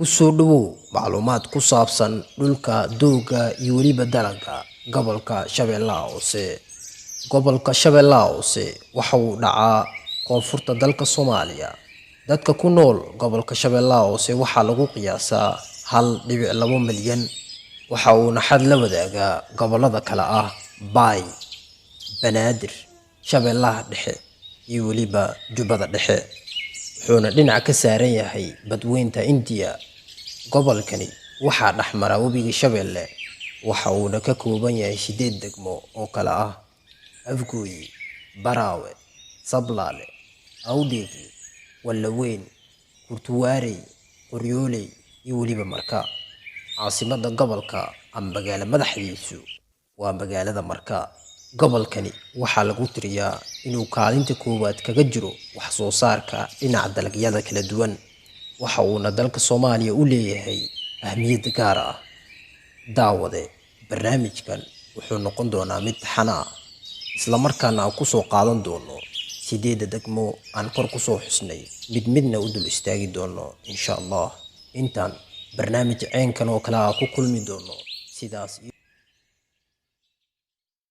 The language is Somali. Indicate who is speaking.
Speaker 1: soo dhawow macluumaad ku saabsan dhulka dooga iyo weliba dalagga gobolka Shabeellaha Hoose. Gobolka Shabeellaha Hoose waxa uu dhacaa koonfurta dalka Soomaaliya. Dadka ku nool gobolka Shabeellaha Hoose waxaa lagu qiyaasaa 1.2 milyan. Waxa uu naxad la wadaagaa gobollada kala ah Baay, Banaadir, Shabeellaha Dhexe iyo weliba Jubbada Dhexe. wuxuuna dhinac ka saaran yahay badweynta India. Gobolkani waxaa dhaxmara webiga Shabeelle, waxa uuna ka kooban yahay 8 degmo oo kala ah Afgooye, Baraawe, Sablaale, Awdheegle, Wallaweyn, Kurtuwaarey, Qoryooley iyo weliba Marka. Caasimadda gobolka ama magaalo madaxdiisu waa magaalada Marka. Gobolkani waxaa lagu tiriyaa inuu kaalinta koowaad kaga jiro wax soo saarka dhinaca dalagyada kala duwan. Waxa uuna dalka Soomaaliya u leeyahay ahmiyad gaar ah. Daawade, barnaamijkan wuxuu noqon doonaa mid taxane ah, isla markaana aan ku soo qaadan doono 8 degmo aan kor ku soo xusnay, mid midna u dul istaagi doono insha Allah. Intaan barnaamij ceenkan oo kale ah ku kulmi doono sidaas